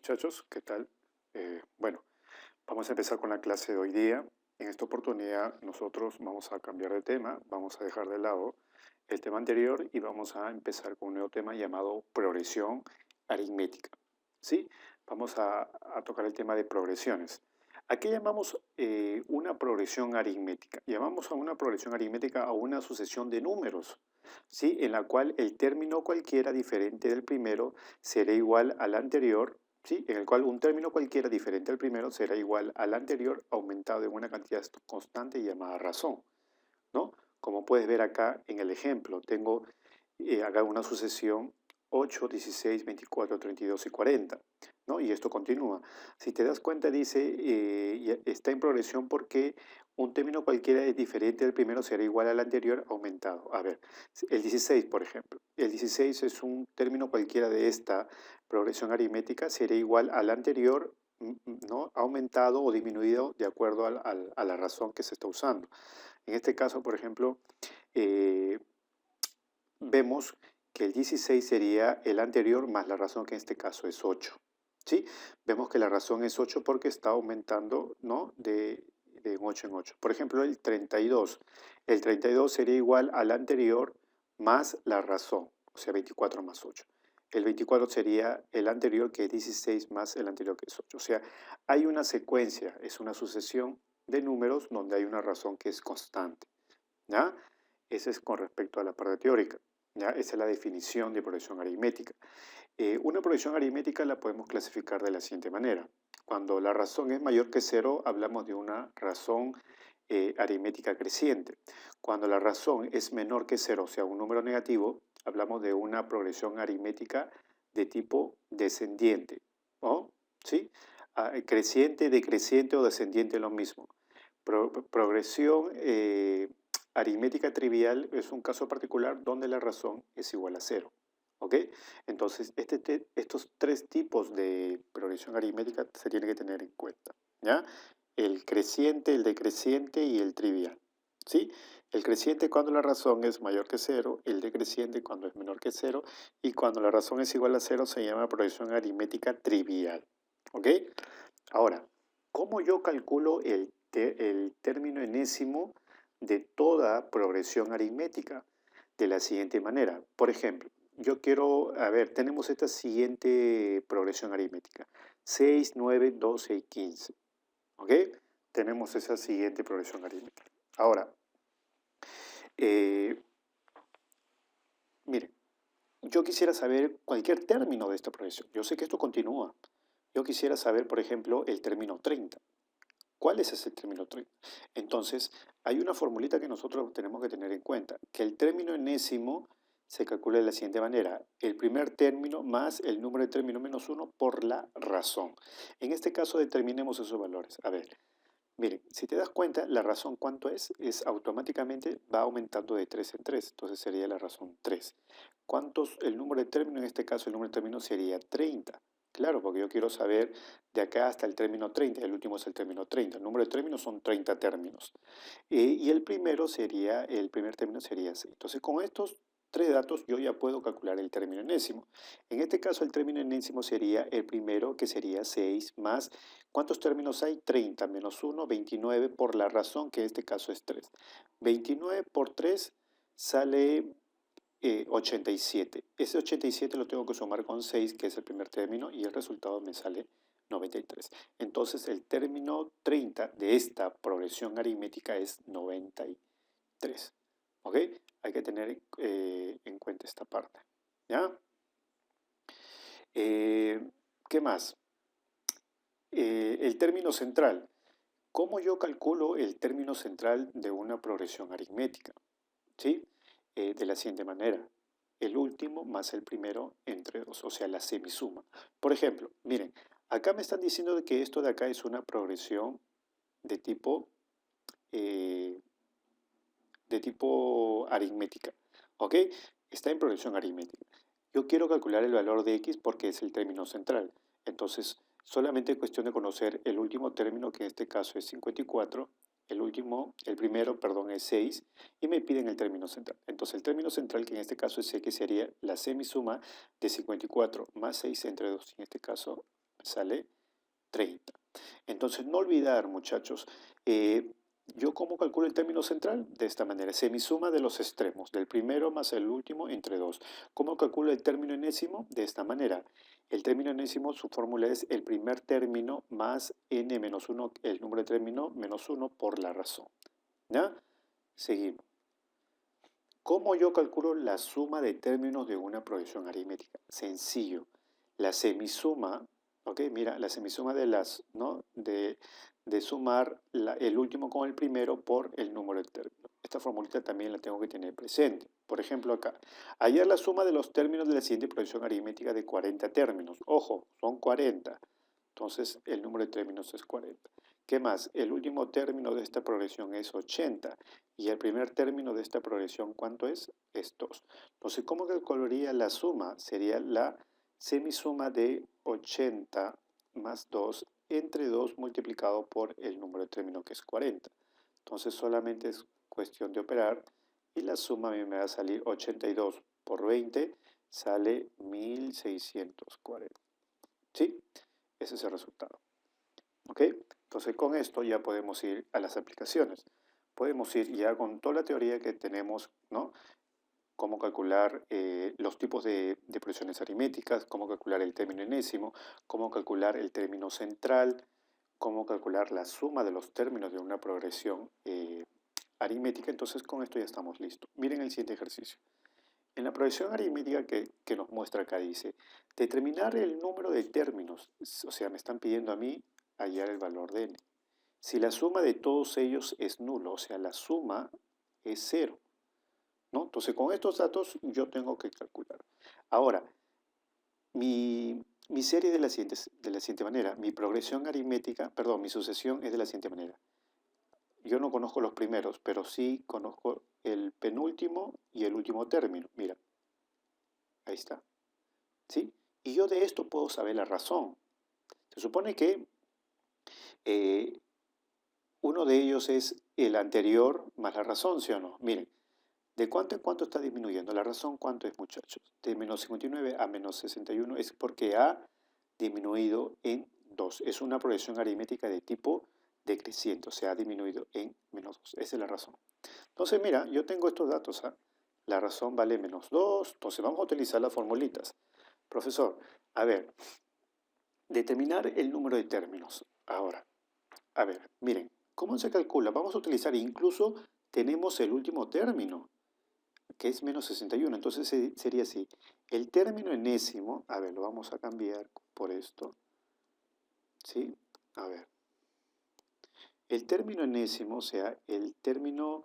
muchachos, ¿qué tal? Bueno, vamos a empezar con la clase de hoy día. En esta oportunidad nosotros vamos a cambiar de tema, vamos a dejar de lado el tema anterior y vamos a empezar con un nuevo tema llamado progresión aritmética. ¿Sí? Vamos a tocar el tema de progresiones. ¿A qué llamamos una progresión aritmética? Llamamos a una progresión aritmética a una sucesión de números, ¿sí? En la cual el término cualquiera diferente del primero será igual al anterior, ¿sí? En el cual un término cualquiera diferente al primero será igual al anterior aumentado en una cantidad constante llamada razón, ¿no? Como puedes ver acá en el ejemplo, tengo acá una sucesión 8, 16, 24, 32 y 40, ¿no? Y esto continúa. Si te das cuenta, dice, está en progresión porque un término cualquiera es diferente del primero, será igual al anterior aumentado. A ver, el 16, por ejemplo. El 16 es un término cualquiera de esta progresión aritmética, será igual al anterior, ¿no? Aumentado o disminuido de acuerdo a la razón que se está usando. En este caso, por ejemplo, eh, vemos que el 16 sería el anterior más la razón, que en este caso es 8. ¿Sí? Vemos que la razón es 8 porque está aumentando, ¿no? De 8 en 8. Por ejemplo, el 32. El 32 sería igual al anterior más la razón, o sea, 24 más 8. El 24 sería el anterior, que es 16, más el anterior, que es 8. O sea, hay una secuencia, es una sucesión de números donde hay una razón que es constante. ¿Ya? Ese es con respecto a la parte teórica. ¿Ya? Esa es la definición de progresión aritmética. Una progresión aritmética la podemos clasificar de la siguiente manera. Cuando la razón es mayor que cero, hablamos de una razón aritmética creciente. Cuando la razón es menor que cero, o sea, un número negativo, hablamos de una progresión aritmética de tipo descendiente. ¿No? ¿Sí? Creciente, decreciente o descendiente es lo mismo. Progresión aritmética trivial es un caso particular donde la razón es igual a cero. ¿Ok? Entonces, estos tres tipos de progresión aritmética se tienen que tener en cuenta. ¿Ya? El creciente, el decreciente y el trivial. ¿Sí? El creciente cuando la razón es mayor que cero, el decreciente cuando es menor que cero, y cuando la razón es igual a cero se llama progresión aritmética trivial. ¿Ok? Ahora, ¿cómo yo calculo el término enésimo de toda progresión aritmética? De la siguiente manera. Por ejemplo, yo quiero, a ver, tenemos esta siguiente progresión aritmética. 6, 9, 12 y 15. ¿Ok? Tenemos esa siguiente progresión aritmética. Ahora, eh, miren, yo quisiera saber cualquier término de esta progresión. Yo sé que esto continúa. Yo quisiera saber, por ejemplo, el término 30. ¿Cuál es ese término 30? Entonces, hay una formulita que nosotros tenemos que tener en cuenta, que el término enésimo se calcula de la siguiente manera: el primer término más el número de término menos 1 por la razón. En este caso, determinemos esos valores. A ver, miren, si te das cuenta, la razón, ¿cuánto es? Es automáticamente va aumentando de 3 en 3, entonces sería la razón 3. ¿Cuántos? El número de término, en este caso el número de término sería 30. Claro, porque yo quiero saber de acá hasta el término 30, el último es el término 30. El número de términos son 30 términos. Y el primero sería, el primer término sería 6. Entonces, con estos tres datos yo ya puedo calcular el término enésimo. En este caso, el término enésimo sería el primero, que sería 6, más, ¿cuántos términos hay? 30 menos 1, 29, por la razón que en este caso es 3. 29 por 3 sale 87. Ese 87 lo tengo que sumar con 6, que es el primer término, y el resultado me sale 93. Entonces, el término 30 de esta progresión aritmética es 93. ¿Ok? Hay que tener en cuenta esta parte. ¿Ya? ¿Qué más? El término central. ¿Cómo yo calculo el término central de una progresión aritmética? ¿Sí? De la siguiente manera: el último más el primero entre dos, o sea, la semisuma. Por ejemplo, miren, acá me están diciendo de que esto de acá es una progresión de tipo, eh, aritmética, ¿ok? Está en progresión aritmética. Yo quiero calcular el valor de x porque es el término central. Entonces, solamente es cuestión de conocer el último término, que en este caso es 54, el primero, perdón, es 6, y me piden el término central. Entonces, el término central, que en este caso es x, sería la semisuma de 54 más 6 entre 2. En este caso, sale 30. Entonces, no olvidar, muchachos, yo cómo calculo el término central de esta manera, semisuma de los extremos, del primero más el último entre 2. ¿Cómo calculo el término enésimo? De esta manera. El término enésimo, su fórmula es el primer término más n menos 1, el número de término menos 1 por la razón. ¿Ya? Seguimos. ¿Cómo yo calculo la suma de términos de una progresión aritmética? Sencillo. La semisuma, ¿ok? Mira, la semisuma de las, ¿no? De sumar el último con el primero por el número de términos. Esta formulita también la tengo que tener presente. Por ejemplo, acá. Hallar la suma de los términos de la siguiente progresión aritmética de 40 términos. Ojo, son 40. Entonces, el número de términos es 40. ¿Qué más? El último término de esta progresión es 80. Y el primer término de esta progresión, ¿cuánto es? Es 2. Entonces, ¿cómo calcularía la suma? Sería la semisuma de 80 más 2 entre 2 multiplicado por el número de término que es 40. Entonces, solamente es cuestión de operar y la suma a mí me va a salir 82 por 20, sale 1640. ¿Sí? Ese es el resultado. ¿Ok? Entonces, con esto ya podemos ir a las aplicaciones. Podemos ir ya con toda la teoría que tenemos, ¿no? Cómo calcular los tipos de progresiones aritméticas, cómo calcular el término enésimo, cómo calcular el término central, cómo calcular la suma de los términos de una progresión aritmética. Entonces, con esto ya estamos listos. Miren el siguiente ejercicio. En la progresión aritmética que nos muestra acá dice, determinar el número de términos, o sea, me están pidiendo a mí hallar el valor de n. Si la suma de todos ellos es nulo, o sea, la suma es 0, ¿no? Entonces, con estos datos yo tengo que calcular. Ahora, mi serie es de la siguiente manera. Mi progresión aritmética, perdón, mi sucesión es de la siguiente manera. Yo no conozco los primeros, pero sí conozco el penúltimo y el último término. Mira, ahí está. ¿Sí? Y yo de esto puedo saber la razón. Se supone que uno de ellos es el anterior más la razón, ¿sí o no? Miren, ¿de cuánto en cuánto está disminuyendo? La razón, ¿cuánto es, muchachos? De menos 59 a menos 61 es porque ha disminuido en 2. Es una progresión aritmética de tipo decreciente, o sea, ha disminuido en menos 2. Esa es la razón. Entonces, mira, yo tengo estos datos. ¿Ah? La razón vale menos 2. Entonces, vamos a utilizar las formulitas. Profesor, a ver, determinar el número de términos. Ahora, a ver, miren, ¿cómo se calcula? Vamos a utilizar, incluso tenemos el último término, que es menos 61. Entonces sería así. El término enésimo, a ver, lo vamos a cambiar por esto. ¿Sí? A ver. El término enésimo, o sea, el término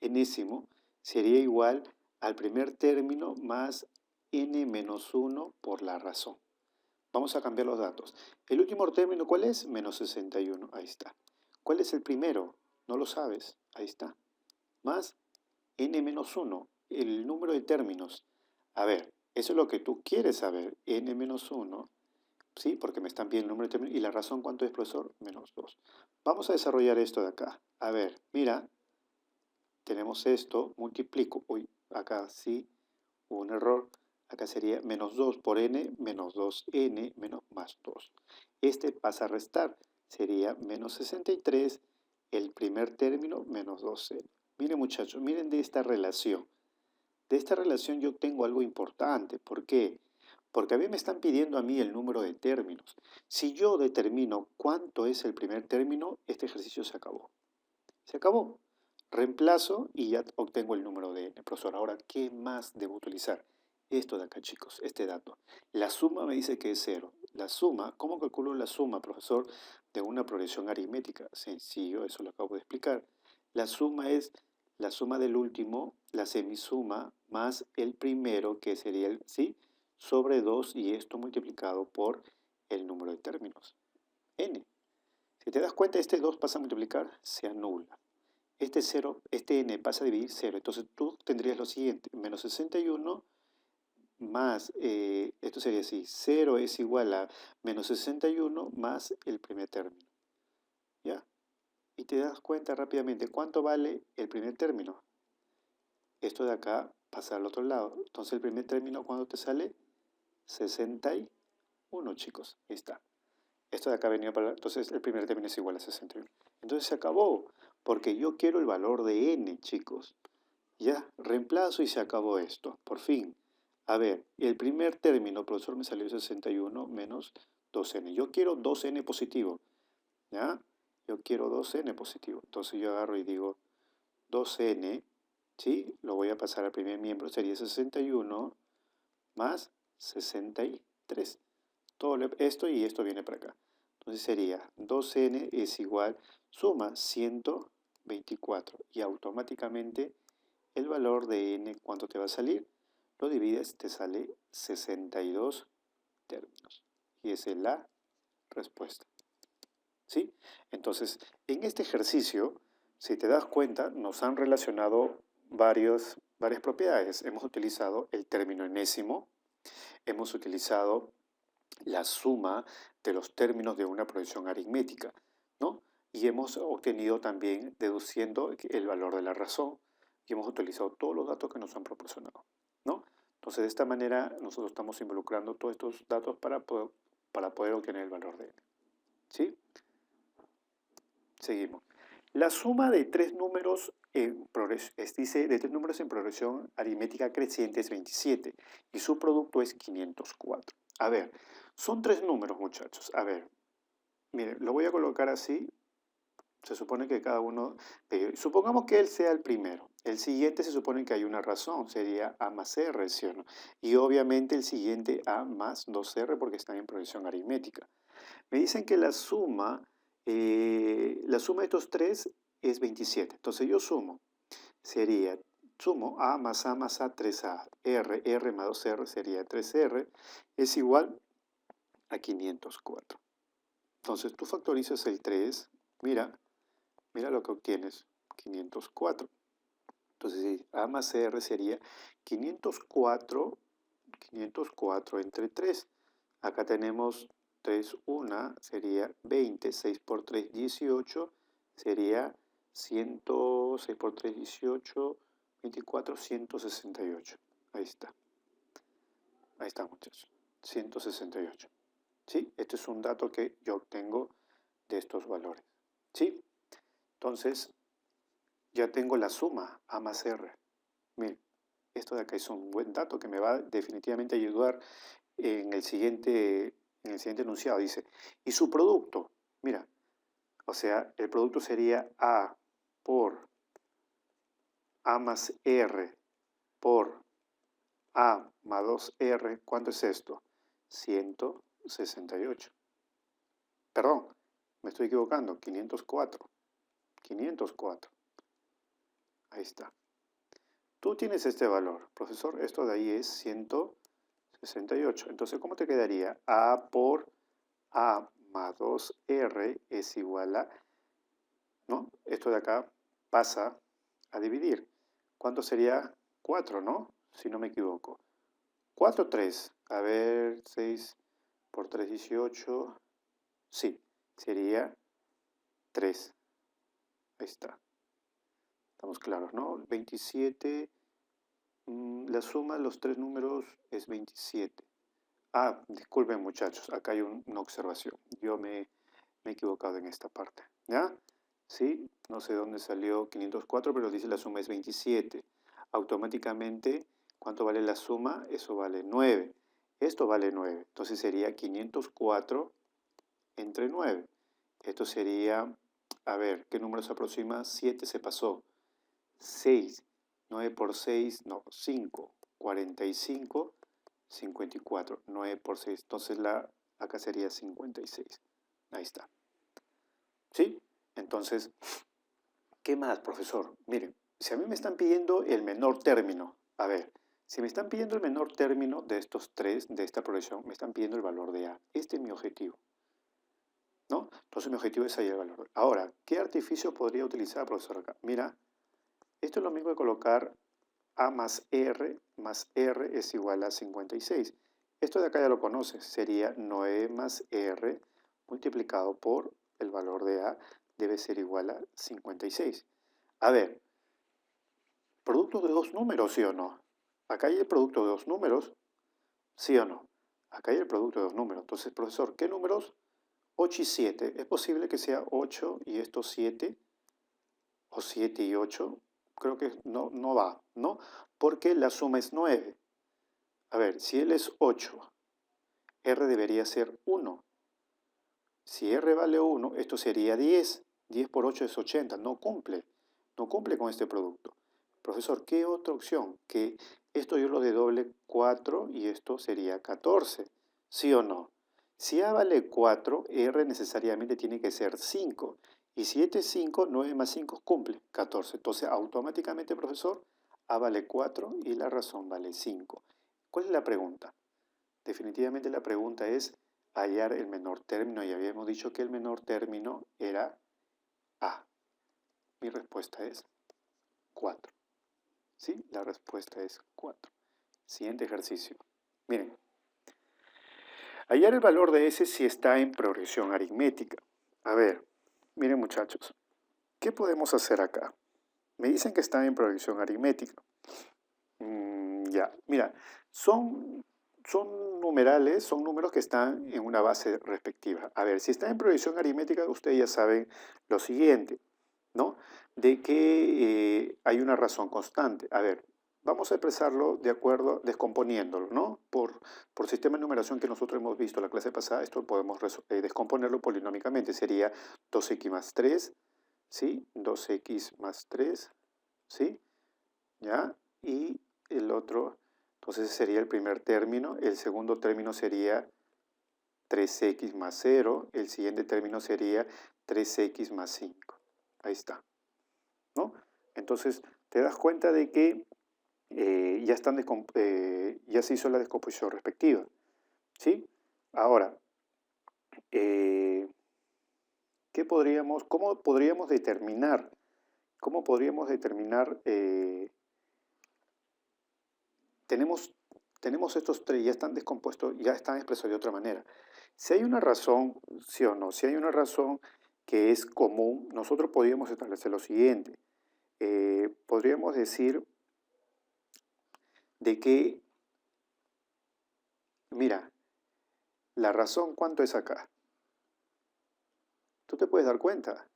enésimo sería igual al primer término más n menos 1 por la razón. Vamos a cambiar los datos. El último término, ¿cuál es? Menos 61. Ahí está. ¿Cuál es el primero? No lo sabes. Ahí está. Más n menos 1, el número de términos. A ver, eso es lo que tú quieres saber. N menos 1, ¿sí? Porque me están pidiendo el número de términos. ¿Y la razón cuánto es, profesor? Menos 2. Vamos a desarrollar esto de acá. A ver, mira. Tenemos esto, multiplico. Uy, acá sí, hubo un error. Acá sería menos 2 por n, menos 2n, menos más 2. Este pasa a restar. Sería menos 63, el primer término, menos 2n. Miren, muchachos, miren de esta relación. De esta relación yo tengo algo importante. ¿Por qué? Porque a mí me están pidiendo a mí el número de términos. Si yo determino cuánto es el primer término, este ejercicio se acabó. Se acabó. Reemplazo y ya obtengo el número de n. Profesor, ahora, ¿qué más debo utilizar? Esto de acá, chicos, este dato. La suma me dice que es 0. La suma, ¿cómo calculo la suma, profesor, de una progresión aritmética? Sencillo, eso lo acabo de explicar. La suma es la suma del último, la semisuma, más el primero, que sería el, ¿sí? Sobre 2 y esto multiplicado por el número de términos, n. Si te das cuenta, este 2 pasa a multiplicar, se anula. Este 0, este n pasa a dividir 0. Entonces tú tendrías lo siguiente, menos 61 más, esto sería así, 0 es igual a menos 61 más el primer término. ¿Ya? Y te das cuenta rápidamente, ¿cuánto vale el primer término? Esto de acá pasar al otro lado. Entonces el primer término, ¿cuándo te sale? 61, chicos. Ahí está. Esto de acá venía para... Entonces el primer término es igual a 61. Entonces se acabó, porque yo quiero el valor de n, chicos. Ya, reemplazo y se acabó esto, por fin. A ver, el primer término, profesor, me salió 61 menos 2n. Yo quiero 2n positivo, ¿ya? Yo quiero 2n positivo. Entonces yo agarro y digo 2n, ¿sí? Lo voy a pasar al primer miembro, sería 61 más 63. Esto y esto viene para acá. Entonces sería 2n es igual, suma 124 y automáticamente el valor de n, ¿cuánto te va a salir? Lo divides, te sale 62 términos. Y esa es la respuesta. ¿Sí? Entonces, en este ejercicio, si te das cuenta, nos han relacionado varias propiedades. Hemos utilizado el término enésimo, hemos utilizado la suma de los términos de una progresión aritmética, ¿no? Y hemos obtenido también, deduciendo el valor de la razón, y hemos utilizado todos los datos que nos han proporcionado, ¿no? Entonces, de esta manera, nosotros estamos involucrando todos estos datos para poder obtener el valor de n. ¿Sí? Seguimos. La suma de tres números en progresión aritmética creciente es 27 y su producto es 504. A ver, son tres números, muchachos. A ver, miren, lo voy a colocar así. Se supone que cada uno de ellos, supongamos que él sea el primero. El siguiente se supone que hay una razón, sería A más R, ¿sí o no? Y obviamente el siguiente A más 2R porque están en progresión aritmética. Me dicen que la suma de estos tres es 27. Entonces yo sumo A más A 3A, R más 2R sería 3R, es igual a 504. Entonces tú factorizas el 3, mira lo que obtienes, 504. Entonces sí, A más R sería 504 entre 3. Acá tenemos 3, 1, sería 20, 6 por 3, 18, sería 100, 6 por 3, 18, 24, 168. Ahí está. Ahí está, muchachos. 168. ¿Sí? Este es un dato que yo obtengo de estos valores. ¿Sí? Entonces, ya tengo la suma A más R. Miren, esto de acá es un buen dato que me va definitivamente a ayudar en el siguiente enunciado. Dice, y su producto, mira, o sea, el producto sería A por A más R por A más 2R. ¿Cuánto es esto? 168. Perdón, me estoy equivocando. 504. 504. Ahí está. Tú tienes este valor. Profesor, esto de ahí es 168. Entonces, ¿cómo te quedaría? A por A más 2R es igual a... ¿no? Esto de acá pasa a dividir. ¿Cuánto sería? 4, ¿no? Si no me equivoco. 4, 3. A ver, 6 por 3, 18. Sí, sería 3. Ahí está. Estamos claros, ¿no? 27. La suma de los tres números es 27. Ah, disculpen muchachos, acá hay una observación. Yo me he equivocado en esta parte. ¿Ya? Sí, no sé dónde salió 504, pero dice la suma es 27. Automáticamente, ¿cuánto vale la suma? Eso vale 9. Esto vale 9. Entonces sería 504 entre 9. Esto sería, a ver, ¿qué número se aproxima? 7 se pasó. 6. 9 por 6, no, 5. 45, 54. 9 por 6. Entonces acá sería 56. Ahí está. ¿Sí? Entonces, ¿qué más, profesor? Miren, si a mí me están pidiendo el menor término, a ver, si me están pidiendo el menor término de estos tres, de esta progresión, me están pidiendo el valor de A. Este es mi objetivo, ¿no? Entonces mi objetivo es hallar el valor. Ahora, ¿qué artificio podría utilizar, profesor, acá? Mira, esto es lo mismo que colocar A más R es igual a 56. Esto de acá ya lo conoces, sería 9 más R multiplicado por el valor de A debe ser igual a 56. A ver, producto de dos números, ¿sí o no? Acá hay el producto de dos números, ¿sí o no? Acá hay el producto de dos números. Entonces, profesor, ¿qué números? 8 y 7. ¿Es posible que sea 8 y esto 7? ¿O 7 y 8? Creo que no va, ¿no? Porque la suma es 9. A ver, si él es 8, R debería ser 1. Si R vale 1, esto sería 10. 10 por 8 es 80. No cumple. No cumple con este producto. Profesor, ¿qué otra opción? Que esto yo lo de doble 4 y esto sería 14. ¿Sí o no? Si A vale 4, R necesariamente tiene que ser 5. Y si este es 5, 9 más 5 cumple 14. Entonces, automáticamente, profesor, A vale 4 y la razón vale 5. ¿Cuál es la pregunta? Definitivamente la pregunta es hallar el menor término y habíamos dicho que el menor término era A. Mi respuesta es 4. ¿Sí? La respuesta es 4. Siguiente ejercicio. Miren, hallar el valor de S si está en progresión aritmética. A ver, miren muchachos, ¿qué podemos hacer acá? Me dicen que está en progresión aritmética. Ya, mira, son numerales, son números que están en una base respectiva. A ver, si está en progresión aritmética, ustedes ya saben lo siguiente, ¿no? De que hay una razón constante. A ver, vamos a expresarlo de acuerdo, descomponiéndolo, ¿no? Por sistema de numeración que nosotros hemos visto la clase pasada, esto podemos descomponerlo polinómicamente. Sería 2x más 3, ¿sí? 2x más 3, ¿sí? ¿Ya? Y el otro, entonces sería el primer término, el segundo término sería 3x más 0, el siguiente término sería 3x más 5. Ahí está, ¿no? Entonces, te das cuenta de que ya se hizo la descomposición respectiva, ¿sí? Ahora, eh, ¿cómo podríamos determinar, tenemos estos tres, ya están descompuestos, ya están expresados de otra manera. Si hay una razón, sí o no, si hay una razón que es común, nosotros podríamos establecer lo siguiente. Podríamos decir de que, mira, la razón, ¿cuánto es acá? Tú te puedes dar cuenta.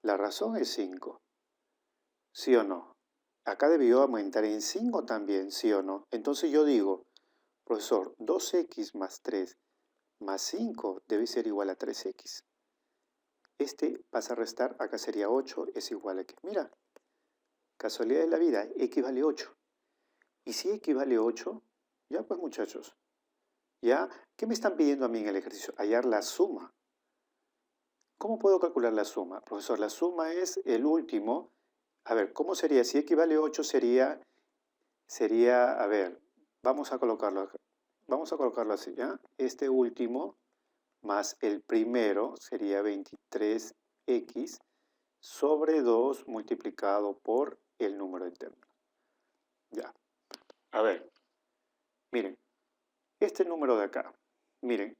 La razón es 5, ¿sí o no? Acá debió aumentar en 5 también, ¿sí o no? Entonces yo digo, profesor, 2x más 3 más 5 debe ser igual a 3x. Este pasa a restar, acá sería 8, es igual a que, mira, casualidad de la vida, x vale 8. Y si x vale 8, ya pues muchachos, ¿ya? ¿Qué me están pidiendo a mí en el ejercicio? Hallar la suma. ¿Cómo puedo calcular la suma? Profesor, la suma es el último. A ver, ¿cómo sería? Si x vale 8 sería, a ver, vamos a colocarlo acá. Vamos a colocarlo así, ¿ya? Este último más el primero sería 23x sobre 2 multiplicado por el número de términos. Ya. A ver, miren, este número de acá, miren,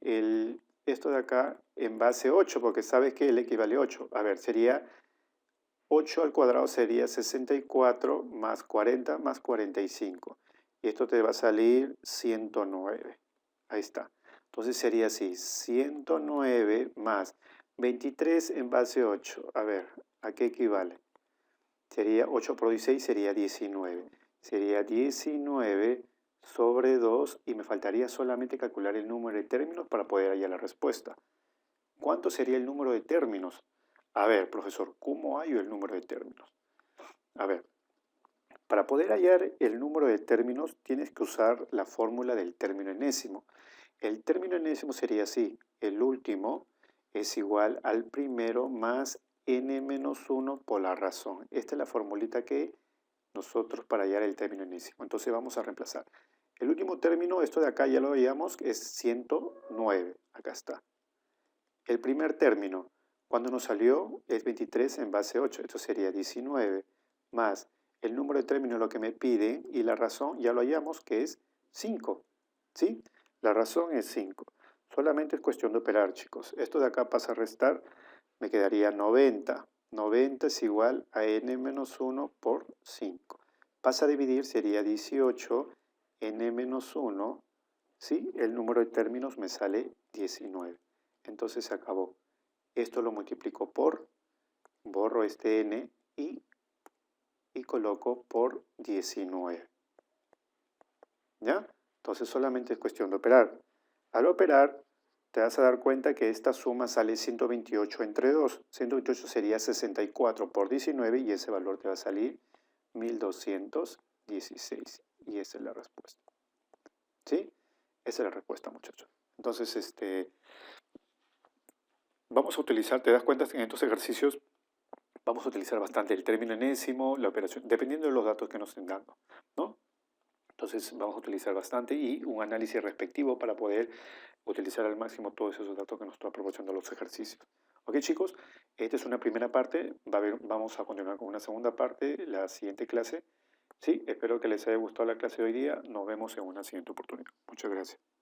esto de acá en base 8, porque sabes que el equivale a 8. A ver, sería 8 al cuadrado sería 64 más 40 más 45. Y esto te va a salir 109. Ahí está. Entonces sería así, 109 más 23 en base 8. A ver, ¿a qué equivale? Sería 8 por 16, sería 19. Sería 19 sobre 2 y me faltaría solamente calcular el número de términos para poder hallar la respuesta. ¿Cuánto sería el número de términos? A ver, profesor, ¿cómo hallo el número de términos? A ver, para poder hallar el número de términos tienes que usar la fórmula del término enésimo. El término enésimo sería así, el último es igual al primero más n menos 1 por la razón. Esta es la formulita que nosotros para hallar el término enésimo. Entonces vamos a reemplazar. El último término, esto de acá ya lo veíamos, es 109. Acá está. El primer término, cuando nos salió, es 23 en base 8. Esto sería 19 más el número de términos lo que me piden y la razón ya lo hallamos que es 5. ¿Sí? La razón es 5. Solamente es cuestión de operar, chicos. Esto de acá pasa a restar, me quedaría 90. 90 es igual a n menos 1 por 5. Pasa a dividir, sería 18 n menos 1, ¿sí? El número de términos me sale 19. Entonces se acabó. Esto lo multiplico por, borro este n y coloco por 19. ¿Ya? Entonces solamente es cuestión de operar. Al operar, te vas a dar cuenta que esta suma sale 128 entre 2. 128 sería 64 por 19 y ese valor te va a salir 1216. Y esa es la respuesta. ¿Sí? Esa es la respuesta, muchachos. Entonces, vamos a utilizar, te das cuenta que en estos ejercicios vamos a utilizar bastante el término enésimo, la operación, dependiendo de los datos que nos estén dando, ¿no? Entonces vamos a utilizar bastante y un análisis respectivo para poder utilizar al máximo todos esos datos que nos están proporcionando los ejercicios. Ok, chicos, esta es una primera parte, vamos a continuar con una segunda parte, la siguiente clase. Sí, espero que les haya gustado la clase de hoy día, nos vemos en una siguiente oportunidad. Muchas gracias.